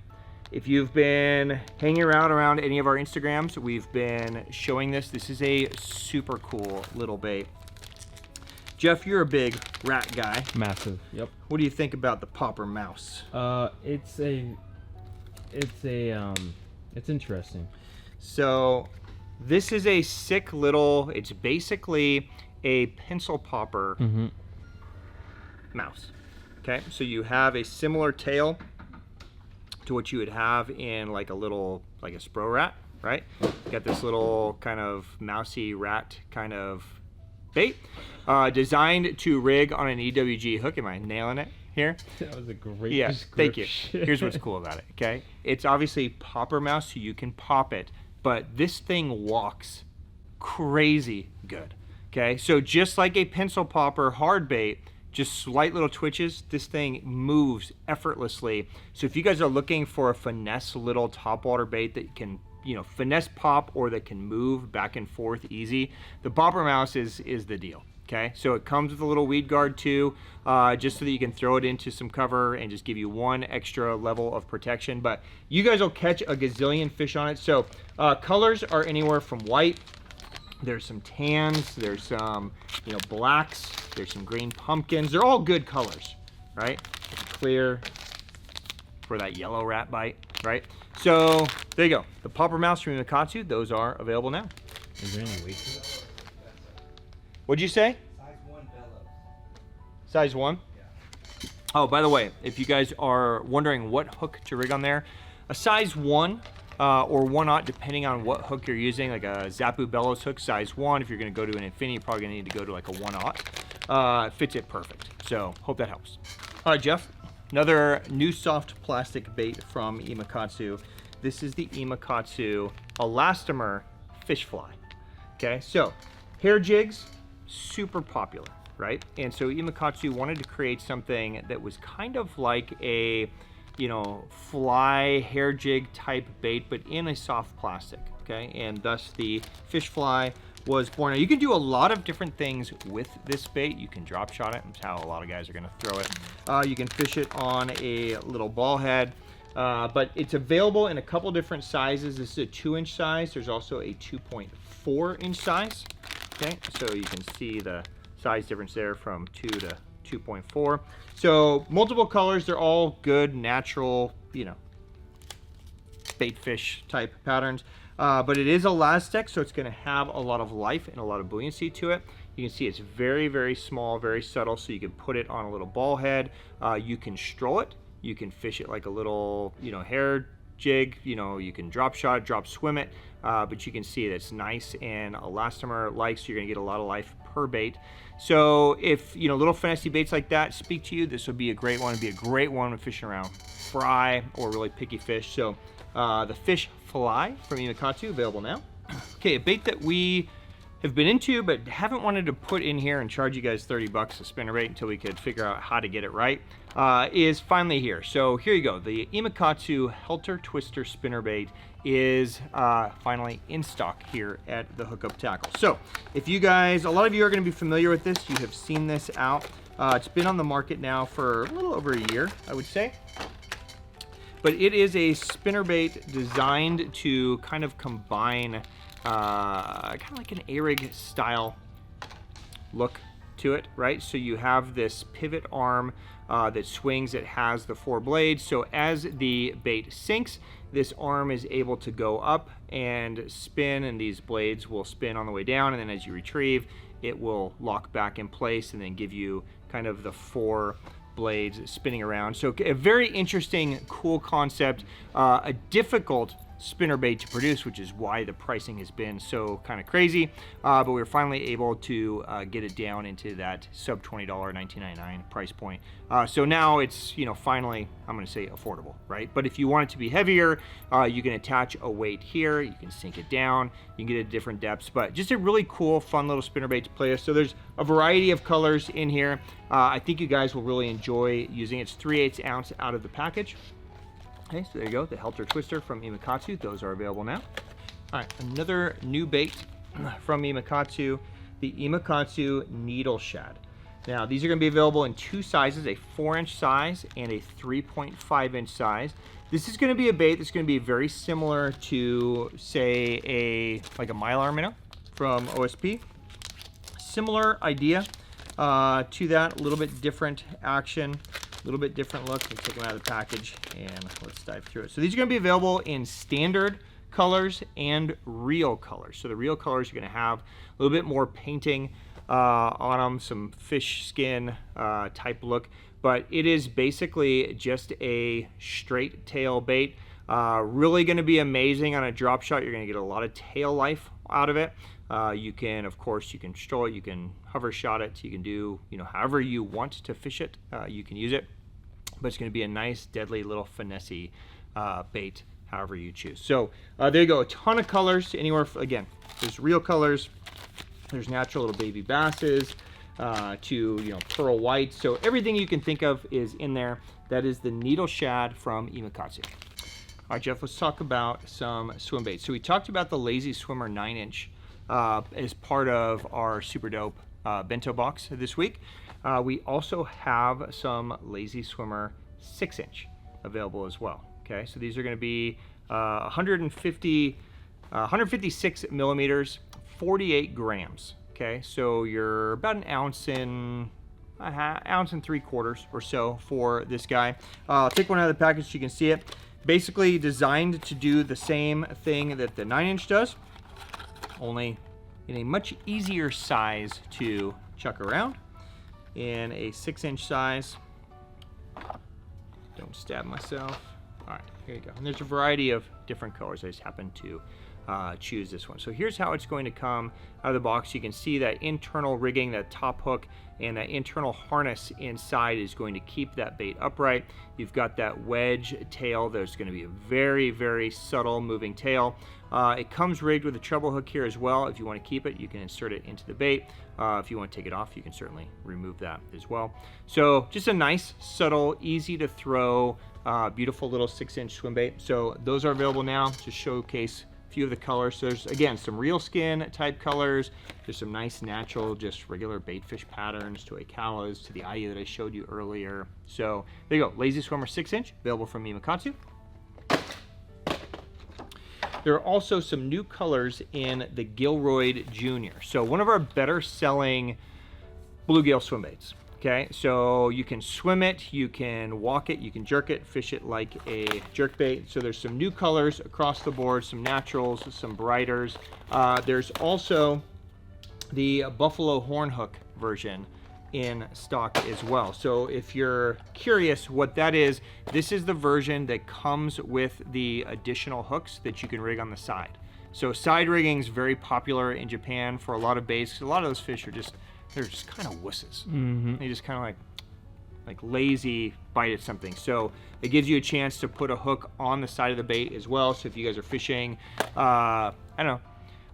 if you've been hanging around any of our Instagrams, we've been showing this. This is a super cool little bait. Jeff, you're a big rat guy. Massive. Yep. What do you think about the Popper Mouse? It's interesting. So this is a sick little, it's basically a pencil popper mouse. Okay, so you have a similar tail to what you would have in like a spro rat, right? Got this little kind of mousy rat kind of bait, designed to rig on an EWG hook. Am I nailing it here? That was a great description. Thank you. Here's what's cool about it, okay? It's obviously popper mouse, so you can pop it, but this thing walks crazy good, okay? So just like a pencil popper hard bait, just slight little twitches, this thing moves effortlessly. So if you guys are looking for a finesse little topwater bait that can, finesse pop or that can move back and forth easy, the popper mouse is the deal. Okay, so it comes with a little weed guard too, just so that you can throw it into some cover and just give you one extra level of protection. But you guys will catch a gazillion fish on it. So colors are anywhere from white, there's some tans, there's some, you know, blacks, there's some green pumpkins. They're all good colors, right? Clear for that yellow rat bite, right? So there you go. The popper mouse from Imakatsu, those are available now. Is there any weight to it? What'd you say? Size 1 bellows. Size 1? Yeah. Oh, by the way, if you guys are wondering what hook to rig on there, a size 1 or 1/0, depending on what hook you're using, like a Zappu bellows hook, size 1. If you're going to go to an infinity, you're probably going to need to go to like a 1/0. Fits it perfect. So hope that helps. All right, Jeff. Another new soft plastic bait from Imakatsu. This is the Imakatsu Elastomer Fish Fly. Okay, so hair jigs, super popular, right? And so Imakatsu wanted to create something that was kind of like a, you know, fly hair jig type bait, but in a soft plastic, okay? And thus the Fish Fly was born. Now you can do a lot of different things with this bait. You can drop shot it. That's how a lot of guys are gonna throw it. You can fish it on a little ball head. But it's available in a couple different sizes. This is a 2-inch size. There's also a 2.4-inch size. Okay, so you can see the size difference there from 2 to 2.4. So multiple colors. They're all good, natural, you know, bait fish type patterns. But it is elastic, so it's going to have a lot of life and a lot of buoyancy to it. You can see it's very, very small, very subtle, so you can put it on a little ball head. You can stroll it. You can fish it like a little, you know, hair jig. You know, you can drop shot it, drop swim it. But you can see that it's nice and elastomer-like, so you're going to get a lot of life per bait. So if, you know, little fancy baits like that speak to you, this would be a great one. It'd be a great one when fishing around fry or really picky fish. So the Fish Fly from Imakatsu, available now. Okay, a bait that we have been into but haven't wanted to put in here and charge you guys 30 bucks a spinnerbait until we could figure out how to get it right, is finally here. So here you go. The Imakatsu Helter Twister spinnerbait is finally in stock here at the Hookup Tackle. So if you guys, a lot of you are going to be familiar with this. You have seen this out. It's been on the market now for a little over a year, I would say. But it is a spinnerbait designed to kind of combine kind of like an A-rig style look to it, right? So you have this pivot arm that swings. It has the 4 blades. So as the bait sinks, this arm is able to go up and spin, and these blades will spin on the way down. And then as you retrieve, it will lock back in place and then give you kind of the 4 blades spinning around. So a very interesting, cool concept, a difficult spinnerbait to produce, which is why the pricing has been so kind of crazy, but we were finally able to get it down into that sub $20 $19.99 price point. So now it's, you know, finally, I'm going to say affordable, right? But if you want it to be heavier, you can attach a weight here, you can sink it down, you can get it at different depths, but just a really cool, fun little spinnerbait to play with. So there's a variety of colors in here. I think you guys will really enjoy using it. It's 3/8 ounce out of the package. Okay, so there you go, the Helter Twister from Imakatsu. Those are available now. All right, another new bait from Imakatsu, the Imakatsu Needle Shad. Now, these are going to be available in 2 sizes, a 4-inch size and a 3.5-inch size. This is going to be a bait that's going to be very similar to, say, like a Mylar minnow from OSP. Similar idea to that, a little bit different action. A little bit different look. Let's take them out of the package and let's dive through it. So these are going to be available in standard colors and real colors. So the real colors are going to have a little bit more painting on them, some fish skin type look, but it is basically just a straight tail bait. Really going to be amazing on a drop shot. You're going to get a lot of tail life out of it. You can, of course, you can stroll it, you can hover shot it, you can do, you know, however you want to fish it, you can use it. But it's going to be a nice, deadly little finessey bait, however you choose. So there you go, a ton of colors, anywhere, again, there's real colors, there's natural little baby basses, to, you know, pearl white. So everything you can think of is in there. That is the Needle Shad from Imakatsu. All right, Jeff, let's talk about some swim baits. So we talked about the Lazy Swimmer 9-inch as part of our super dope Bento Box this week. We also have some Lazy Swimmer 6-inch available as well. Okay, so these are going to be 156 millimeters, 48 grams. Okay, so you're about an ounce and 3/4 or so for this guy. I'll take one out of the package so you can see it. Basically designed to do the same thing that the 9-inch does, only in a much easier size to chuck around. In a 6-inch size. Don't stab myself. All right, here you go. And there's a variety of different colors. I just happen to choose this one. So here's how it's going to come out of the box. You can see that internal rigging, that top hook, and that internal harness inside is going to keep that bait upright. You've got that wedge tail. There's going to be a very, very subtle moving tail. It comes rigged with a treble hook here as well. If you want to keep it, you can insert it into the bait. If you want to take it off, you can certainly remove that as well. So just a nice, subtle, easy to throw, beautiful little 6-inch swim bait. So those are available now to showcase few of the colors. So there's, again, some real skin type colors. There's some nice natural, just regular baitfish patterns to Ikalas, to the Ayu that I showed you earlier. So there you go, Lazy Swimmer 6-inch, available from Imakatsu. There are also some new colors in the Gillroid Jr. So one of our better selling bluegill swim baits. Okay, so you can swim it, you can walk it, you can jerk it, fish it like a jerk bait. So there's some new colors across the board, some naturals, some brighters. There's also the buffalo horn hook version in stock as well. So if you're curious what that is, this is the version that comes with the additional hooks that you can rig on the side. So side rigging is very popular in Japan for a lot of baits. A lot of those fish are just, they're just kind of wusses. They just kind of like lazy bite at something. So it gives you a chance to put a hook on the side of the bait as well. So if you guys are fishing, I don't know,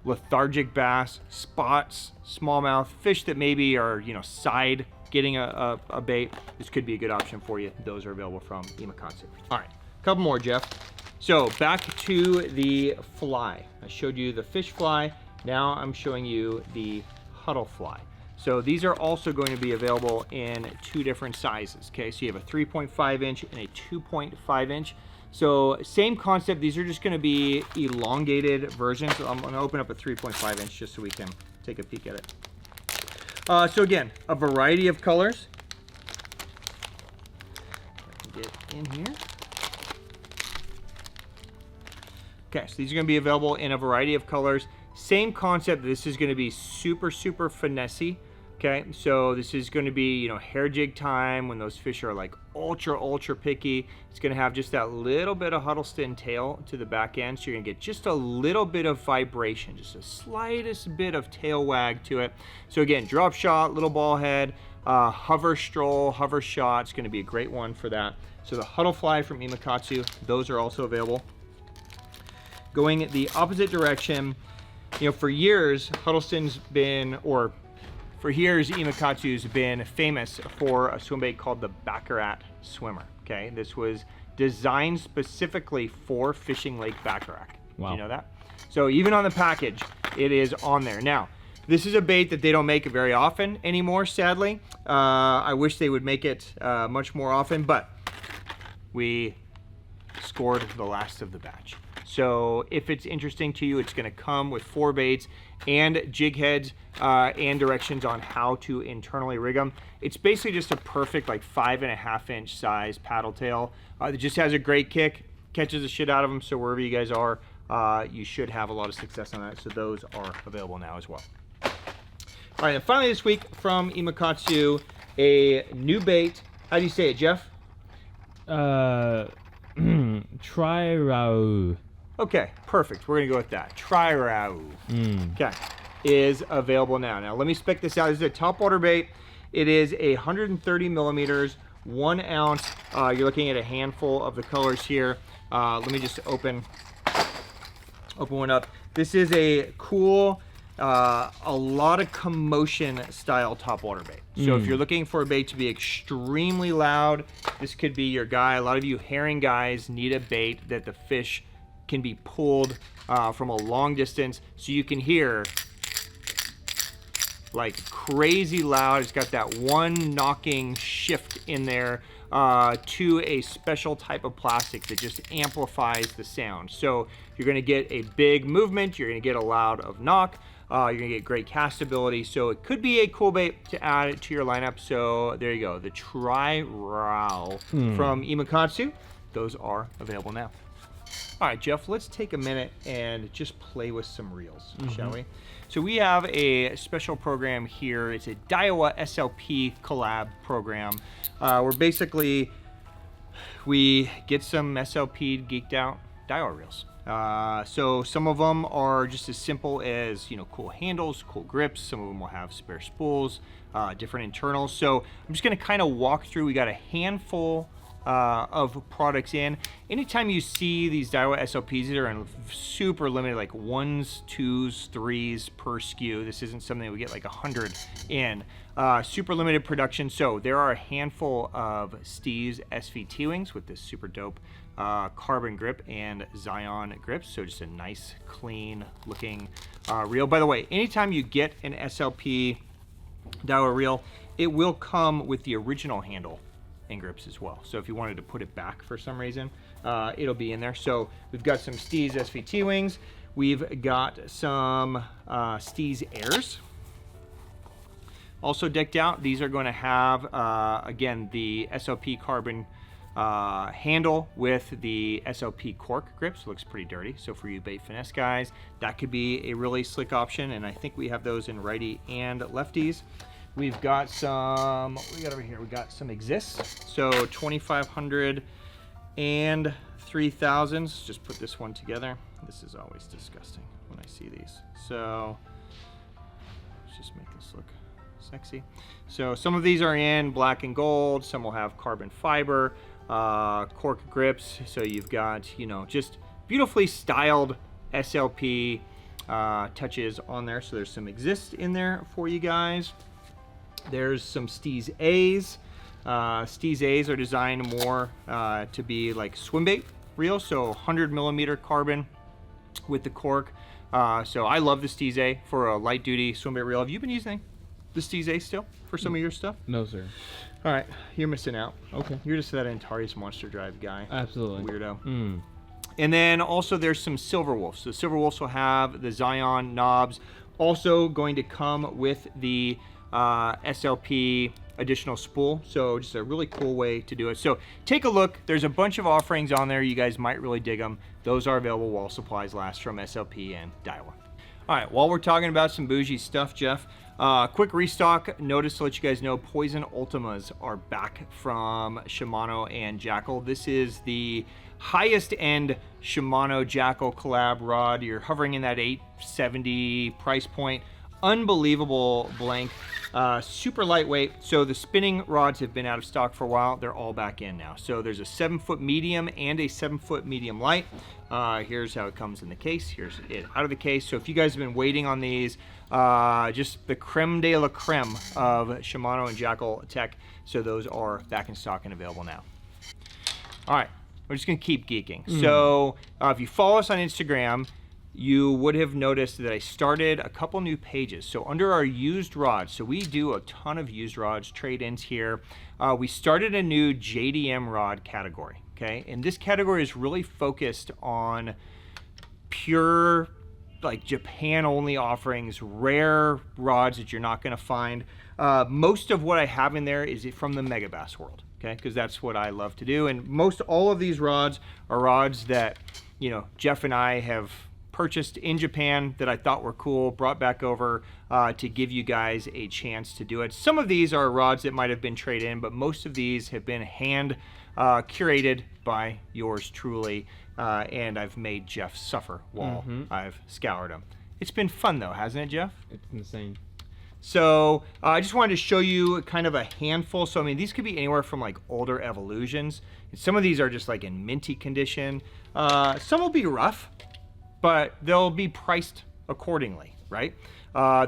lethargic bass, spots, smallmouth, fish that maybe are, you know, side getting a bait, this could be a good option for you. Those are available from Imakatsu. All right, a couple more, Jeff. So back to the fly. I showed you the fish fly. Now I'm showing you the Huddle Fly. So these are also going to be available in 2 different sizes. Okay, so you have a 3.5 inch and a 2.5 inch. So same concept, these are just gonna be elongated versions. So I'm gonna open up a 3.5 inch just so we can take a peek at it. So again, a variety of colors. I can get in here. Okay, so these are gonna be available in a variety of colors. Same concept, this is gonna be super, super finessey. Okay, so this is going to be, you know, hair jig time when those fish are like ultra picky. It's going to have just that little bit of Huddleston tail to the back end, so you're going to get just a little bit of vibration, just the slightest bit of tail wag to it. So again, drop shot, little ball head, hover stroll, hover shot. It's going to be a great one for that. So the Huddle Fly from Imakatsu, those are also available. Going the opposite direction, you know, for years, Huddleston's been, or for years, Imakatsu's been famous for a swim bait called the Bacrat swimmer. Okay, this was designed specifically for fishing Lake Bacrat. Wow. Do you know that? So even on the package, it is on there. Now, this is a bait that they don't make very often anymore, sadly. I wish they would make it much more often, but we scored the last of the batch. So if it's interesting to you, it's going to come with 4 baits and jig heads and directions on how to internally rig them. It's basically just a perfect like 5.5 inch size paddle tail. It just has a great kick, catches the shit out of them. So wherever you guys are, you should have a lot of success on that. So those are available now as well. All right, and finally this week from Imakatsu, a new bait. How do you say it, Jeff? Trairao. Okay, perfect. We're gonna go with that. Trairao. Okay, is available now. Now let me spec this out. This is a topwater bait. It is 130 millimeters, 1 ounce. You're looking at a handful of the colors here. Let me just open one up. This is a cool, a lot of commotion style topwater bait. So if you're looking for a bait to be extremely loud, this could be your guy. A lot of you herring guys need a bait that the fish can be pulled from a long distance, so you can hear like crazy loud. It's got that one knocking shift in there to a special type of plastic that just amplifies the sound. So you're gonna get a big movement, you're gonna get a loud of knock, you're gonna get great castability. So it could be a cool bait to add to your lineup. So there you go, the Trairao from Imakatsu. Those are available now. All right, Jeff, let's take a minute and just play with some reels, shall we? So we have a special program here. It's a Daiwa SLP collab program. Where basically we get some SLP geeked out Daiwa reels. So some of them are just as simple as, you know, cool handles, cool grips. Some of them will have spare spools, different internals. So I'm just gonna kind of walk through. We got a handful of products in. Anytime you see these Daiwa SLPs that are in super limited, like 1s, 2s, 3s per SKU, this isn't something that we get like 100 in. Super limited production. So there are a handful of Steez SVT wings with this super dope carbon grip and Zion grips. So just a nice, clean looking reel. By the way, anytime you get an SLP Daiwa reel, it will come with the original handle and grips as well. So if you wanted to put it back for some reason, it'll be in there. So we've got some Steez SVT wings. We've got some Steez Airs also decked out. These are going to have, again, the SLP carbon handle with the SLP cork grips. Looks pretty dirty. So for you bait finesse guys, that could be a really slick option. And I think we have those in righty and lefties. We've got some, what we got over here? We got some exists. So 2500 and 3000s. Just put this one together. This is always disgusting when I see these. So let's just make this look sexy. So some of these are in black and gold. Some will have carbon fiber, cork grips. So you've got, you know, just beautifully styled SLP touches on there. So there's some exists in there for you guys. There's some Steez A's. Steez A's are designed more to be like swimbait reels, so 100 millimeter carbon with the cork. So I love the Steez A for a light duty swimbait reel. Have you been using the Steez A still for some of your stuff? No, sir. All right, you're missing out. Okay. You're just that Antares Monster Drive guy. Absolutely. Weirdo. And then also there's some Silver Wolves. So Silver Wolves will have the Zion knobs. Also going to come with the SLP additional spool. So just a really cool way to do it. So take a look. There's a bunch of offerings on there. You guys might really dig them. Those are available while supplies last from SLP and Daiwa. All right, while we're talking about some bougie stuff, Jeff, quick restock. Notice to let you guys know, Poison Ultimas are back from Shimano and Jackal. This is the highest end Shimano Jackal collab rod. You're hovering in that 870 price point. Unbelievable blank, super lightweight. So the spinning rods have been out of stock for a while. They're all back in now. So there's a 7-foot medium and a 7-foot medium light. Here's how it comes in the case. Here's it out of the case. So if you guys have been waiting on these, just the creme de la creme of Shimano and Jackal tech. So those are back in stock and available now. All right, we're just gonna keep geeking. So if you follow us on Instagram, you would have noticed that I started a couple new pages. So under our used rods, so we do a ton of used rods, trade-ins here. We started a new JDM rod category, okay? And this category is really focused on pure, like Japan-only offerings, rare rods that you're not gonna find. Most of what I have in there is from the Megabass world, okay? Because that's what I love to do. And most all of these rods are rods that, you know, Jeff and I have purchased in Japan that I thought were cool, brought back over to give you guys a chance to do it. Some of these are rods that might have been traded in, but most of these have been hand curated by yours truly, and I've made Jeff suffer while I've scoured them. It's been fun though, hasn't it, Jeff? It's insane. So I just wanted to show you kind of a handful. So I mean, these could be anywhere from like older Evolutions. Some of these are just like in minty condition. Some will be rough, but they'll be priced accordingly, right?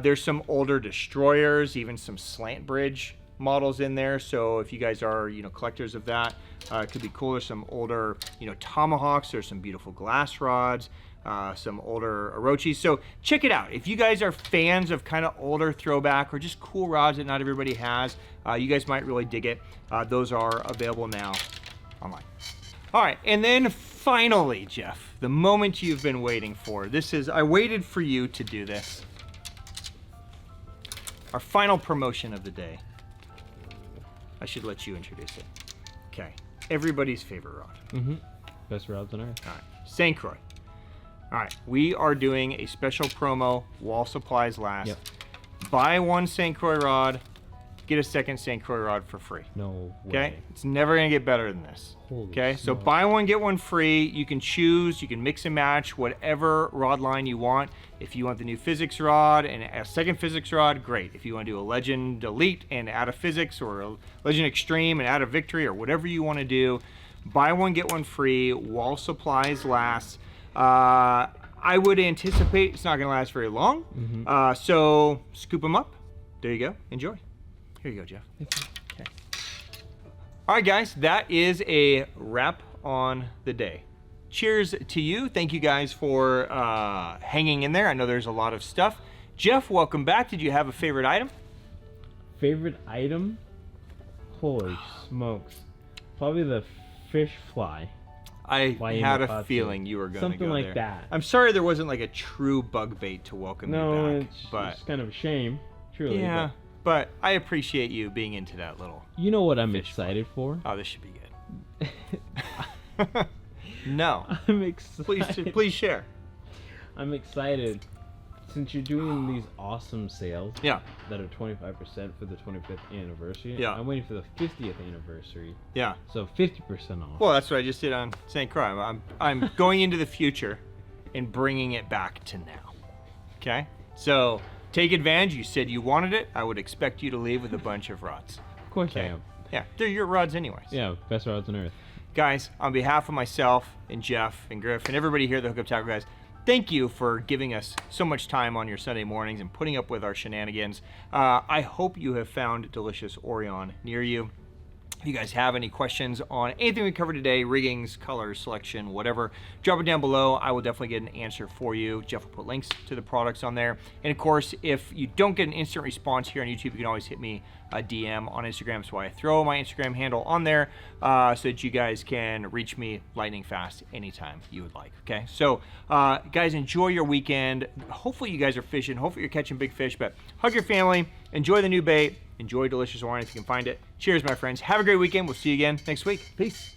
There's some older Destroyers, even some slant bridge models in there. So if you guys are, you know, collectors of that, it could be cool. There's some older, you know, Tomahawks. There's some beautiful glass rods. some older Orochis. So check it out. If you guys are fans of kind of older throwback or just cool rods that not everybody has, you guys might really dig it. Those are available now online. All right, and then finally, Jeff, the moment you've been waiting for. I waited for you to do this. Our final promotion of the day. I should let you introduce it. Okay, everybody's favorite rod. Mm-hmm. Best rods on earth. All right, St. Croix. All right, we are doing a special promo while supplies last. Yep. Buy one St. Croix rod, get a second St. Croix rod for free. No way. Okay, it's never gonna get better than this. Holy okay, so smokes. buy one, get one free. You can choose, you can mix and match whatever rod line you want. If you want the new physics rod and a second physics rod, great. If you want to do a Legend Elite and add a physics, or a Legend Extreme and add a Victory, or whatever you want to do, buy one, get one free while supplies last. I would anticipate it's not gonna last very long. Mm-hmm. So scoop them up. There you go, enjoy. Here you go, Jeff. Okay. All right, guys, that is a wrap on the day. Cheers to you. Thank you guys for hanging in there. I know there's a lot of stuff. Jeff, welcome back. Did you have a favorite item? Favorite item? Holy smokes. Probably the fish fly. I Why had a Imakatsu? feeling you were going to go Something like there. that. I'm sorry there wasn't like a true bug bait to welcome No, you back. it's kind of a shame. Truly. yeah, but I appreciate you being into that little. But you know what I'm Fish excited for? Oh, this should be good. No. I'm excited. Please share. I'm excited. Since you're doing these awesome sales Yeah. that are 25% for the 25th anniversary, Yeah. I'm waiting for the 50th anniversary, Yeah. so 50% off. Well, that's what I just did on St. Croix. I'm going into the future and bringing it back to now. Okay? So take advantage. You said you wanted it. I would expect you to leave with a bunch of rods. Of course I Okay. am. Yeah, they're your rods anyways. Yeah, best rods on earth. Guys, on behalf of myself and Jeff and Griff and everybody here at the Hookup Tackle Guys, thank you for giving us so much time on your Sunday mornings and putting up with our shenanigans. I hope you have found delicious Orion near you. If you guys have any questions on anything we covered today, riggings, colors, selection, whatever, drop it down below. I will definitely get an answer for you. Jeff will put links to the products on there. And of course, if you don't get an instant response here on YouTube, you can always hit me a DM on Instagram. So I throw my Instagram handle on there so that you guys can reach me lightning fast anytime you would like. Okay, so guys, enjoy your weekend. Hopefully you guys are fishing. Hopefully you're catching big fish, but hug your family. Enjoy the new bait. Enjoy delicious Orion if you can find it. Cheers, my friends. Have a great weekend. We'll see you again next week. Peace.